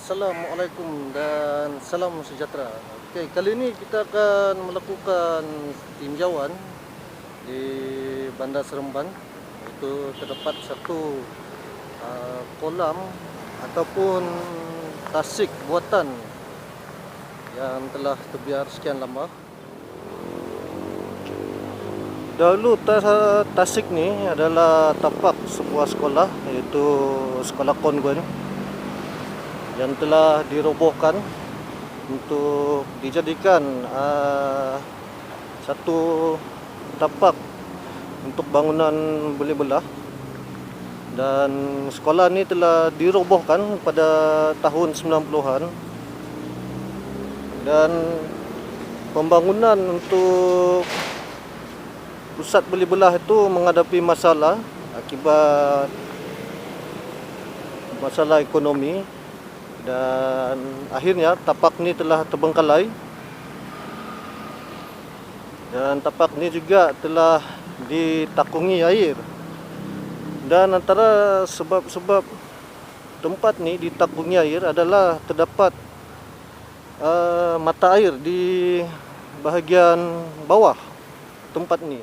Assalamualaikum dan salam sejahtera. Okey, kali ini kita akan melakukan tinjauan di Bandar Seremban. Itu terdapat satu kolam ataupun tasik buatan yang telah terbiar sekian lama. Dahulu tasik ni adalah tapak sebuah sekolah, iaitu Sekolah Konvent, yang telah dirobohkan untuk dijadikan satu tapak untuk bangunan boleh-belah. Dan sekolah ni telah dirobohkan pada tahun 90-an, dan pembangunan untuk pusat boleh-belah itu menghadapi masalah akibat masalah ekonomi. Dan akhirnya tapak ni telah terbengkalai, dan tapak ni juga telah ditakungi air. Dan antara sebab-sebab tempat ni ditakungi air adalah terdapat mata air di bahagian bawah tempat ni.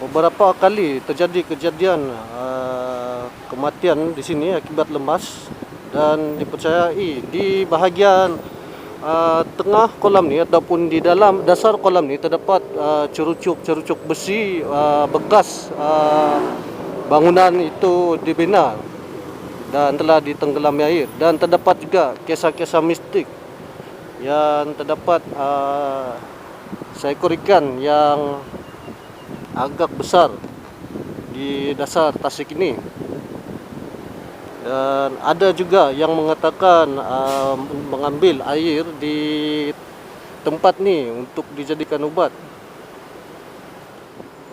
Beberapa kali terjadi kejadian kematian di sini akibat lemas, dan dipercayai di bahagian tengah kolam ni ataupun di dalam dasar kolam ni terdapat cerucuk besi bekas bangunan itu dibina dan telah ditenggelami air. Dan terdapat juga kisah-kisah mistik yang terdapat seekor ikan yang agak besar di dasar tasik ini. Dan ada juga yang mengatakan mengambil air di tempat ni untuk dijadikan ubat.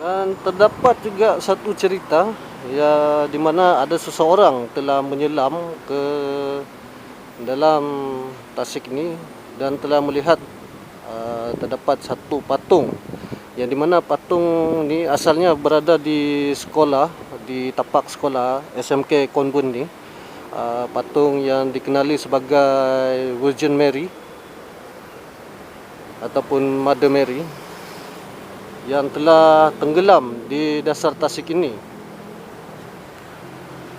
Dan terdapat juga satu cerita ya, di mana ada seseorang telah menyelam ke dalam tasik ini dan telah melihat terdapat satu patung, yang dimana patung ni asalnya berada di sekolah, di tapak sekolah SMK Konvent ni. Patung yang dikenali sebagai Virgin Mary ataupun Mother Mary, yang telah tenggelam di dasar tasik ini.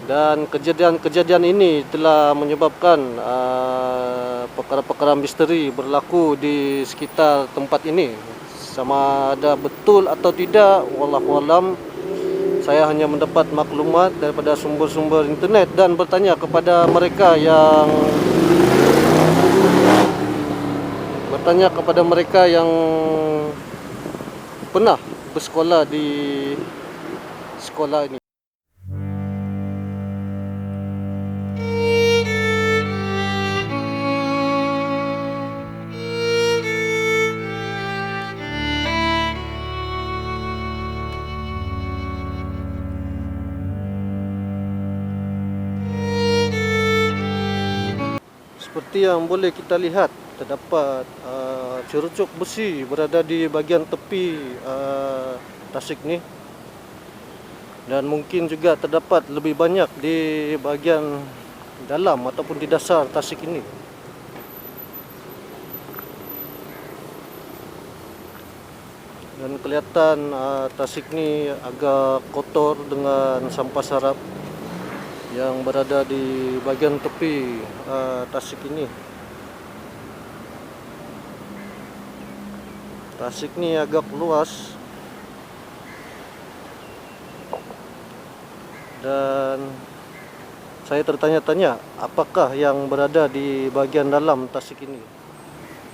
Dan kejadian-kejadian ini telah menyebabkan perkara-perkara misteri berlaku di sekitar tempat ini. Sama ada betul atau tidak, wallahualam, saya hanya mendapat maklumat daripada sumber-sumber internet dan bertanya kepada mereka yang pernah bersekolah di sekolah ini. Seperti yang boleh kita lihat, terdapat cerucuk besi berada di bahagian tepi tasik ni, dan mungkin juga terdapat lebih banyak di bahagian dalam ataupun di dasar tasik ini. Dan kelihatan tasik ni agak kotor dengan sampah sarap yang berada di bahagian tepi tasik ini. Tasik ni agak luas dan saya tertanya-tanya apakah yang berada di bahagian dalam tasik ini.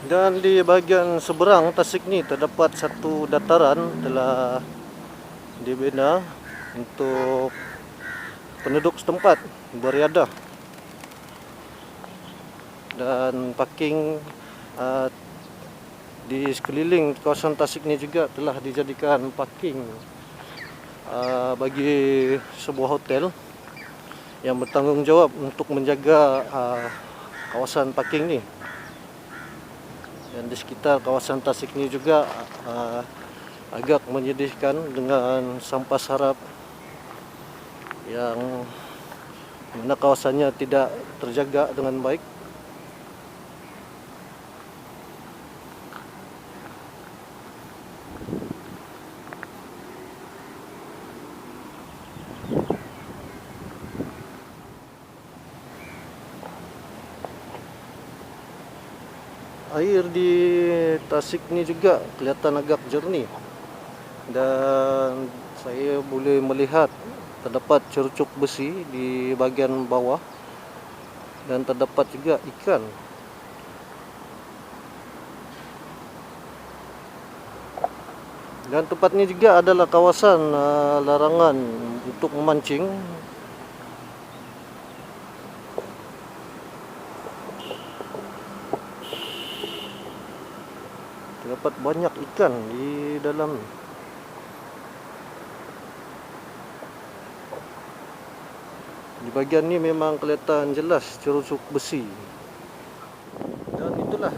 Dan di bahagian seberang tasik ni terdapat satu dataran telah dibina untuk penduduk setempat beriadah, dan parking di sekeliling kawasan tasik ni juga telah dijadikan parking bagi sebuah hotel yang bertanggungjawab untuk menjaga kawasan parking ni. Dan di sekitar kawasan tasik ni juga agak menyedihkan dengan sampah sarap yang mana kawasannya tidak terjaga dengan baik. Air di tasik ni juga kelihatan agak jernih, dan saya boleh melihat terdapat cerucuk besi di bahagian bawah dan terdapat juga ikan. Dan tempat ini juga adalah kawasan larangan untuk memancing. Terdapat banyak ikan di dalam. Di bahagian ni memang kelihatan jelas cerucuk besi. Dan itulah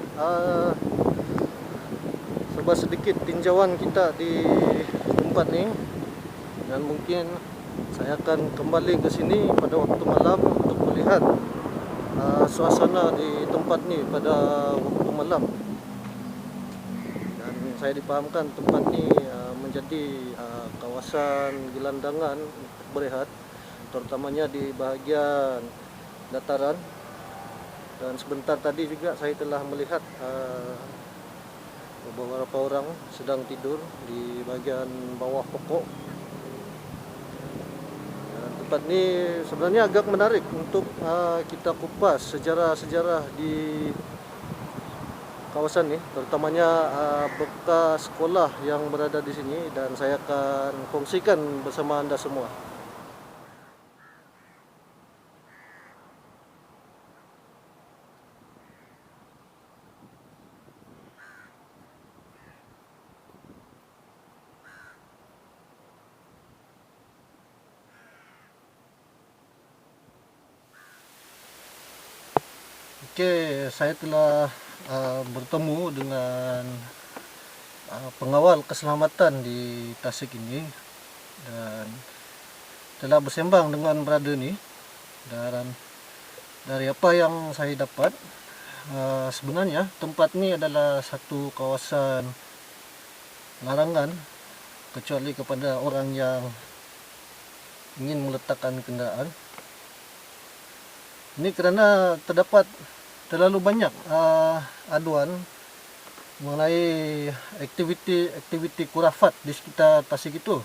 sebab sedikit tinjauan kita di tempat ni, dan mungkin saya akan kembali ke sini pada waktu malam untuk melihat suasana di tempat ni pada waktu malam. Dan saya dipahamkan tempat ni menjadi kawasan gelandangan untuk berehat, terutamanya di bahagian dataran. Dan sebentar tadi juga saya telah melihat beberapa orang sedang tidur di bahagian bawah pokok. Dan tempat ni sebenarnya agak menarik untuk kita kupas sejarah-sejarah di kawasan ni, terutamanya bekas sekolah yang berada di sini, dan saya akan kongsikan bersama anda semua. Okey, saya telah bertemu dengan pengawal keselamatan di tasik ini, dan telah bersembang dengan brother ni. Dan dari apa yang saya dapat, sebenarnya tempat ni adalah satu kawasan larangan kecuali kepada orang yang ingin meletakkan kenderaan. Ini kerana terdapat terlalu banyak aduan mengenai aktiviti kurafat di sekitar tasik itu.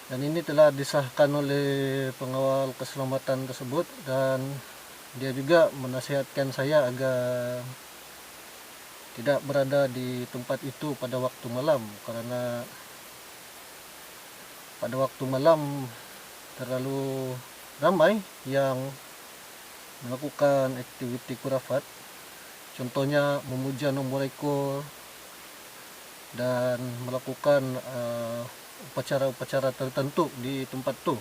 Dan ini telah disahkan oleh pengawal keselamatan tersebut, dan dia juga menasihatkan saya agar tidak berada di tempat itu pada waktu malam, karena pada waktu malam terlalu ramai yang melakukan aktiviti kurafat, contohnya memuja nombor ekor dan melakukan upacara-upacara tertentu di tempat itu.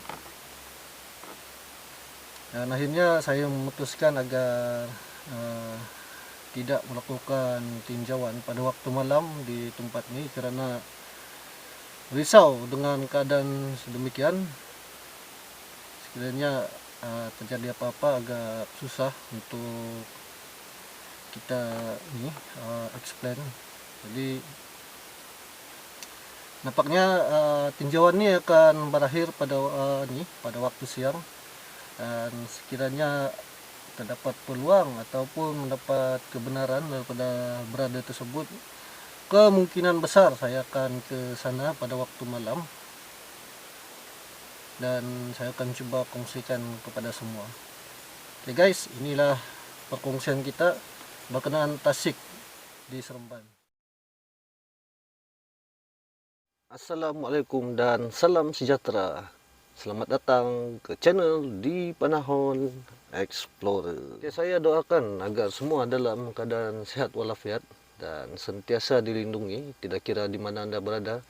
Dan akhirnya saya memutuskan agar tidak melakukan tinjauan pada waktu malam di tempat ini, kerana risau dengan keadaan sedemikian. Sekiranya terjadi apa-apa agak susah untuk kita ini explain. Jadi nampaknya tinjauan ini akan berakhir pada pada waktu siang, dan sekiranya terdapat peluang ataupun mendapat kebenaran daripada berada tersebut, kemungkinan besar saya akan ke sana pada waktu malam, dan saya akan coba kongsikan kepada semua. Oke guys, inilah perkongsian kita berkenaan Tasik di Seremban. Assalamualaikum dan salam sejahtera. Selamat datang ke channel Di Panahon Explorer. Oke, saya doakan agar semua dalam keadaan sehat walafiat dan sentiasa dilindungi, tidak kira di mana Anda berada.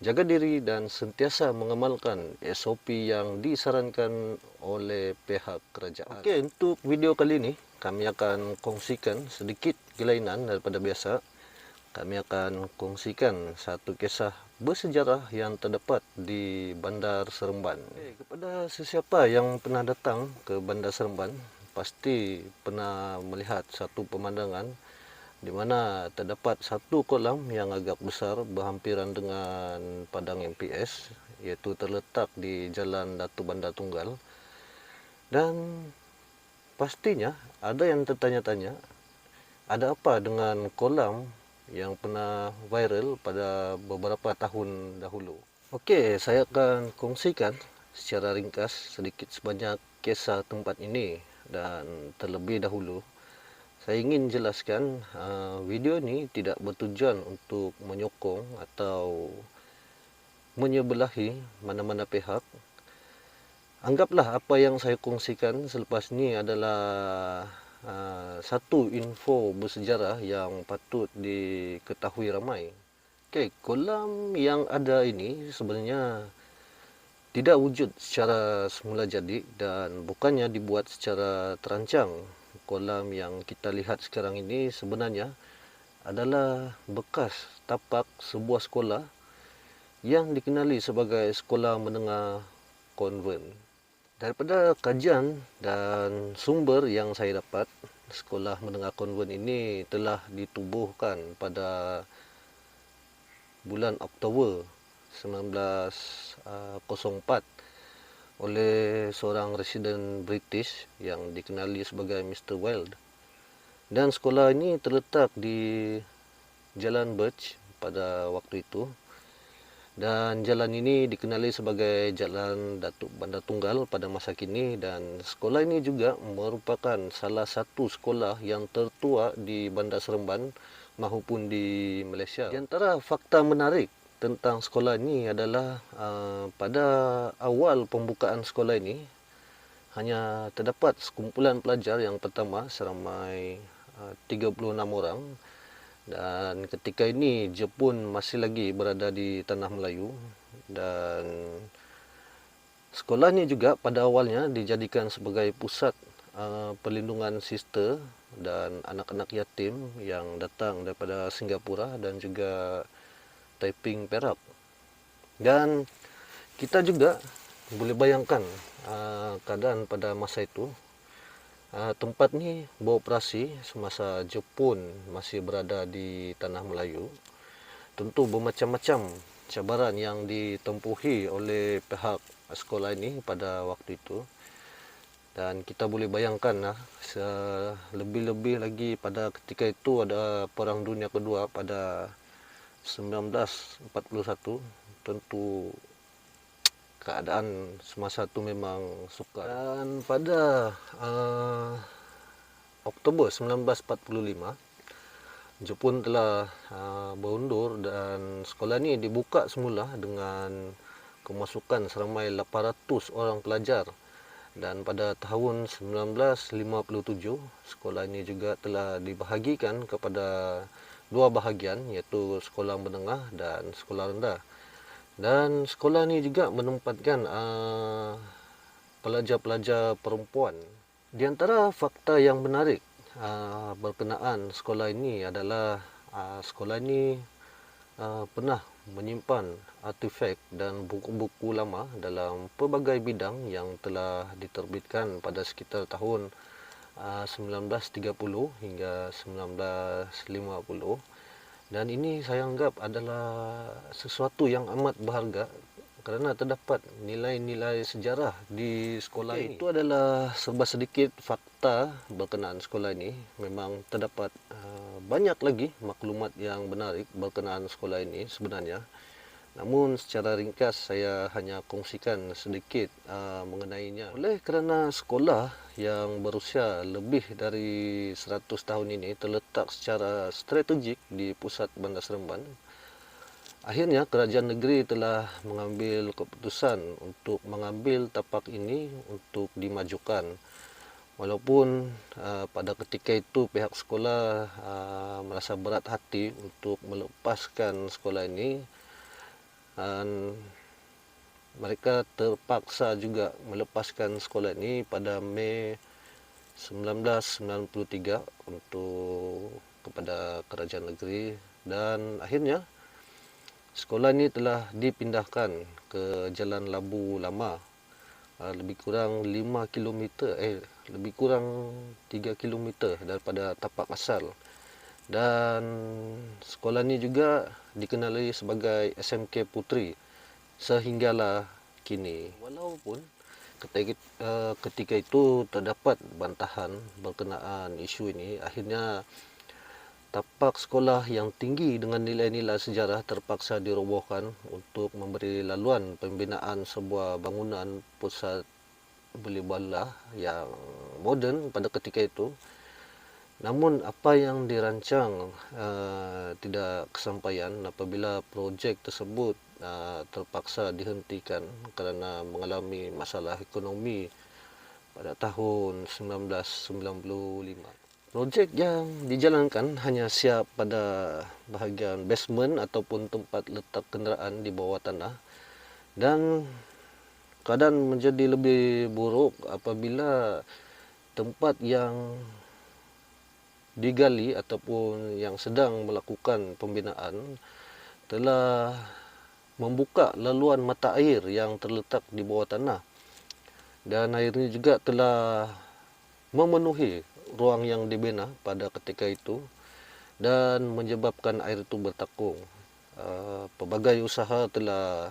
Jaga diri dan sentiasa mengamalkan SOP yang disarankan oleh pihak kerajaan. Oke, untuk video kali ini kami akan kongsikan sedikit kelainan daripada biasa. Kami akan kongsikan satu kisah bersejarah yang terdapat di Bandar Seremban. Kepada sesiapa yang pernah datang ke Bandar Seremban, pasti pernah melihat satu pemandangan di mana terdapat satu kolam yang agak besar berhampiran dengan padang MPS, iaitu terletak di Jalan Datuk Bandar Tunggal. Dan pastinya ada yang tertanya-tanya, ada apa dengan kolam yang pernah viral pada beberapa tahun dahulu. Okey, saya akan kongsikan secara ringkas sedikit sebanyak kisah tempat ini. Dan terlebih dahulu, saya ingin jelaskan video ini tidak bertujuan untuk menyokong atau menyebelahi mana-mana pihak. Anggaplah apa yang saya kongsikan selepas ini adalah satu info bersejarah yang patut diketahui ramai. Okey, kolam yang ada ini sebenarnya tidak wujud secara semula jadi dan bukannya dibuat secara terancang. Kolam yang kita lihat sekarang ini sebenarnya adalah bekas tapak sebuah sekolah yang dikenali sebagai sekolah menengah konven. Daripada kajian dan sumber yang saya dapat, sekolah menengah konven ini telah ditubuhkan pada bulan Oktober 1904 oleh seorang residen British yang dikenali sebagai Mr. Weld. Dan sekolah ini terletak di Jalan Birch pada waktu itu. Dan jalan ini dikenali sebagai Jalan Datuk Bandar Tunggal pada masa kini, dan sekolah ini juga merupakan salah satu sekolah yang tertua di Bandar Seremban maupun di Malaysia. Di antara fakta menarik tentang sekolah ini adalah pada awal pembukaan sekolah ini hanya terdapat sekumpulan pelajar yang pertama seramai 36 orang. Dan ketika ini Jepun masih lagi berada di Tanah Melayu, dan sekolah ini juga pada awalnya dijadikan sebagai pusat perlindungan sister dan anak-anak yatim yang datang daripada Singapura dan juga Taiping, Perak. Dan kita juga boleh bayangkan keadaan pada masa itu. Tempat ni beroperasi semasa Jepun masih berada di Tanah Melayu. Tentu bermacam-macam cabaran yang ditempuhi oleh pihak sekolah ini pada waktu itu. Dan kita boleh bayangkan lebih-lebih lagi pada ketika itu ada Perang Dunia Kedua pada 1941. Tentu keadaan semasa itu memang sukar. Dan pada Oktober 1945, Jepun telah berundur dan sekolah ini dibuka semula dengan kemasukan seramai 800 orang pelajar. Dan pada tahun 1957, sekolah ini juga telah dibahagikan kepada dua bahagian, iaitu sekolah menengah dan sekolah rendah. Dan sekolah ini juga menempatkan pelajar-pelajar perempuan. Di antara fakta yang menarik berkenaan sekolah ini adalah sekolah ini pernah menyimpan artifak dan buku-buku lama dalam pelbagai bidang yang telah diterbitkan pada sekitar tahun 1930 hingga 1950, dan ini saya anggap adalah sesuatu yang amat berharga kerana terdapat nilai-nilai sejarah di sekolah ini. Itu adalah serba sedikit fakta berkenaan sekolah ini. Memang terdapat banyak lagi maklumat yang menarik berkenaan sekolah ini sebenarnya. Namun secara ringkas saya hanya kongsikan sedikit mengenainya. Oleh kerana sekolah yang berusia lebih dari 100 tahun ini terletak secara strategik di pusat Bandar Seremban, akhirnya kerajaan negeri telah mengambil keputusan untuk mengambil tapak ini untuk dimajukan. Walaupun pada ketika itu pihak sekolah merasa berat hati untuk melepaskan sekolah ini, dan mereka terpaksa juga melepaskan sekolah ini pada Mei 1993 kepada kerajaan negeri, dan akhirnya sekolah ini telah dipindahkan ke Jalan Labu Lama, lebih kurang 5 km, lebih kurang 3 km daripada tapak asal. Dan sekolah ini juga dikenali sebagai SMK Puteri sehinggalah kini. Walaupun ketika itu terdapat bantahan berkenaan isu ini, akhirnya tapak sekolah yang tinggi dengan nilai-nilai sejarah terpaksa dirobohkan untuk memberi laluan pembinaan sebuah bangunan pusat beli balah yang moden pada ketika itu. Namun apa yang dirancang tidak kesampaian apabila projek tersebut terpaksa dihentikan kerana mengalami masalah ekonomi pada tahun 1995. Projek yang dijalankan hanya siap pada bahagian basement ataupun tempat letak kenderaan di bawah tanah, dan keadaan menjadi lebih buruk apabila tempat yang digali ataupun yang sedang melakukan pembinaan telah membuka laluan mata air yang terletak di bawah tanah, dan air ini juga telah memenuhi ruang yang dibina pada ketika itu dan menyebabkan air itu bertakung. Pelbagai usaha telah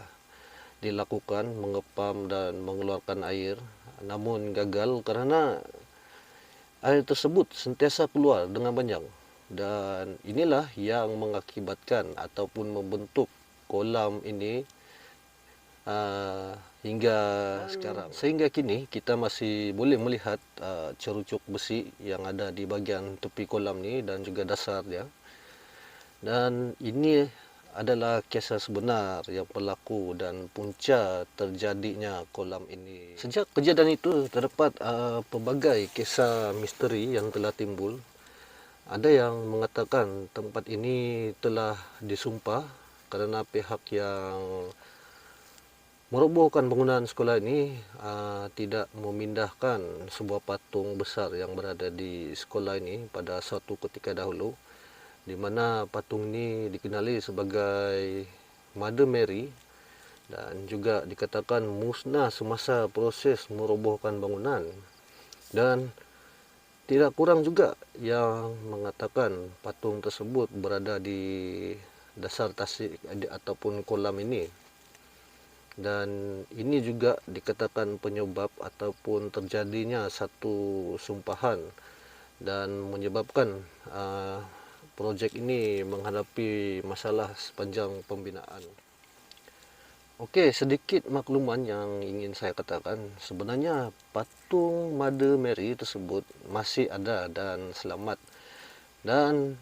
dilakukan mengepam dan mengeluarkan air, namun gagal kerana air tersebut sentiasa keluar dengan banyak, dan inilah yang mengakibatkan ataupun membentuk kolam ini hingga sekarang. Sehingga kini kita masih boleh melihat cerucuk besi yang ada di bahagian tepi kolam ni dan juga dasar dia. Dan ini adalah kisah sebenar yang berlaku dan punca terjadinya kolam ini. Sejak kejadian itu terdapat pelbagai kisah misteri yang telah timbul. Ada yang mengatakan tempat ini telah disumpah kerana pihak yang merobohkan bangunan sekolah ini tidak memindahkan sebuah patung besar yang berada di sekolah ini pada suatu ketika dahulu, di mana patung ini dikenali sebagai Mother Mary dan juga dikatakan musnah semasa proses merobohkan bangunan. Dan tidak kurang juga yang mengatakan patung tersebut berada di dasar tasik ataupun kolam ini. Dan ini juga dikatakan penyebab ataupun terjadinya satu sumpahan dan menyebabkan projek ini menghadapi masalah sepanjang pembinaan. Okey, sedikit makluman yang ingin saya katakan. Sebenarnya patung Mother Mary tersebut masih ada dan selamat, dan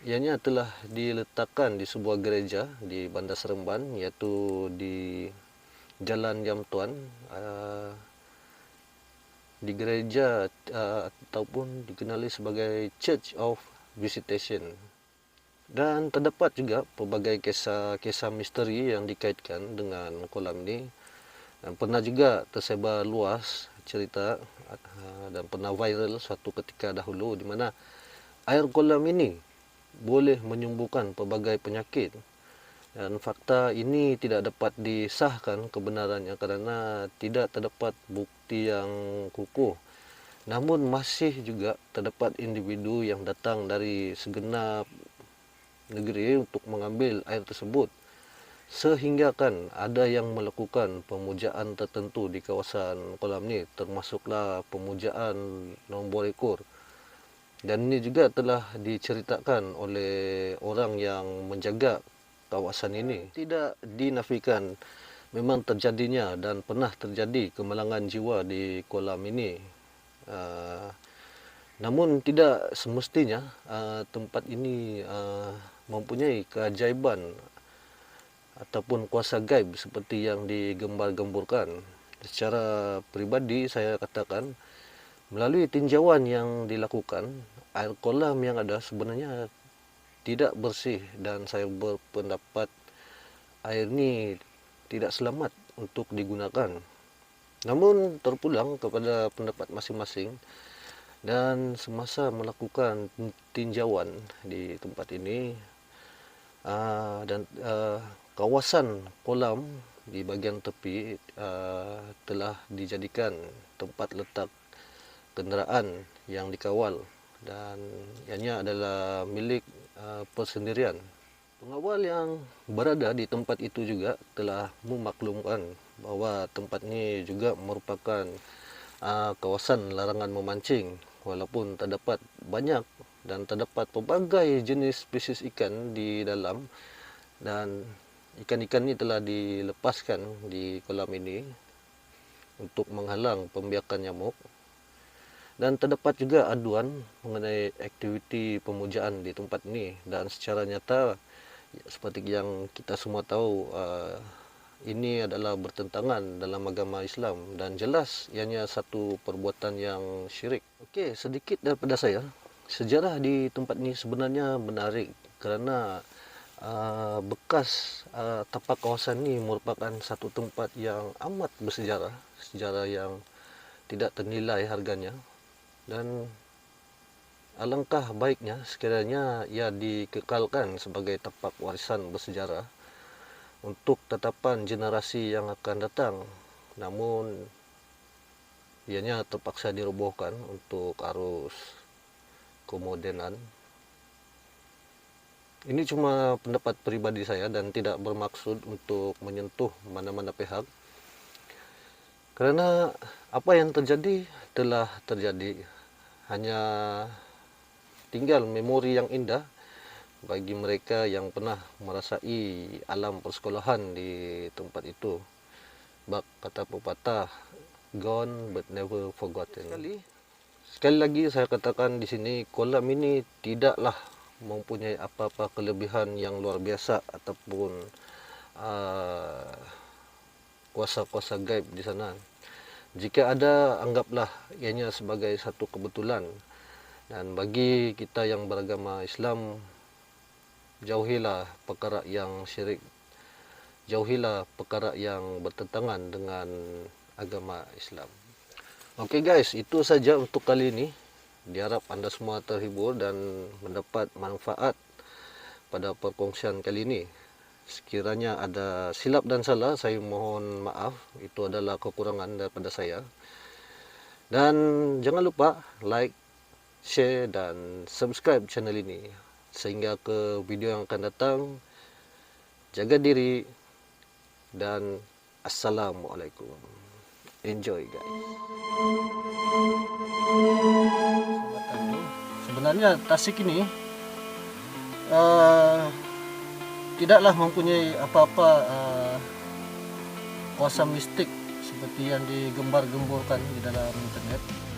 ianya telah diletakkan di sebuah gereja di Bandar Seremban, iaitu di Jalan Jam Tuan, di gereja ataupun dikenali sebagai Church of Visitation. Dan terdapat juga pelbagai kisah misteri yang dikaitkan dengan kolam ini, dan pernah juga tersebar luas cerita dan pernah viral suatu ketika dahulu di mana air kolam ini boleh menyembuhkan pelbagai penyakit. Dan fakta ini tidak dapat disahkan kebenarannya kerana tidak terdapat bukti yang kukuh. Namun masih juga terdapat individu yang datang dari segenap negeri untuk mengambil air tersebut, sehingga kan ada yang melakukan pemujaan tertentu di kawasan kolam ni, termasuklah pemujaan nombor ekor. Dan ini juga telah diceritakan oleh orang yang menjaga kawasan ini. Tidak dinafikan memang terjadinya dan pernah terjadi kemalangan jiwa di kolam ini. Namun tidak semestinya tempat ini mempunyai keajaiban ataupun kuasa gaib seperti yang digembar-gemburkan. Secara peribadi saya katakan, melalui tinjauan yang dilakukan, air kolam yang ada sebenarnya tidak bersih, dan saya berpendapat air ini tidak selamat untuk digunakan. Namun terpulang kepada pendapat masing-masing, dan semasa melakukan tinjauan di tempat ini, dan kawasan kolam di bahagian tepi telah dijadikan tempat letak kenderaan yang dikawal, dan ianya adalah milik persendirian. Pengawal yang berada di tempat itu juga telah memaklumkan bahawa tempat ini juga merupakan kawasan larangan memancing, walaupun terdapat banyak dan terdapat pelbagai jenis spesies ikan di dalam, dan ikan-ikan ini telah dilepaskan di kolam ini untuk menghalang pembiakan nyamuk. Dan terdapat juga aduan mengenai aktiviti pemujaan di tempat ini, dan secara nyata seperti yang kita semua tahu, ini adalah bertentangan dalam agama Islam, dan jelas ianya satu perbuatan yang syirik. Okey, sedikit daripada saya. Sejarah di tempat ini sebenarnya menarik kerana bekas tapak kawasan ini merupakan satu tempat yang amat bersejarah, sejarah yang tidak ternilai harganya, dan alangkah baiknya sekiranya ia dikekalkan sebagai tapak warisan bersejarah untuk tetapan generasi yang akan datang. Namun ianya terpaksa dirobohkan untuk arus kemodenan. Ini cuma pendapat peribadi saya dan tidak bermaksud untuk menyentuh mana-mana pihak, kerana apa yang terjadi telah terjadi. Hanya tinggal memori yang indah bagi mereka yang pernah merasai alam persekolahan di tempat itu. Bak kata pepatah, gone but never forgotten. Sekali lagi saya katakan di sini, kolam ini tidaklah mempunyai apa-apa kelebihan yang luar biasa ataupun kuasa-kuasa gaib di sana. Jika ada, anggaplah ianya sebagai satu kebetulan. Dan bagi kita yang beragama Islam, jauhilah perkara yang syirik, jauhilah perkara yang bertentangan dengan agama Islam. Okey guys, itu saja untuk kali ini. Diharap anda semua terhibur dan mendapat manfaat pada perkongsian kali ini. Sekiranya ada silap dan salah, saya mohon maaf. Itu adalah kekurangan daripada saya. Dan jangan lupa like, share dan subscribe channel ini. Sehingga ke video yang akan datang, jaga diri dan assalamualaikum. Enjoy guys. Sebenarnya tasik ini tidaklah mempunyai apa-apa kuasa mistik seperti yang digembar-gemborkan di dalam internet.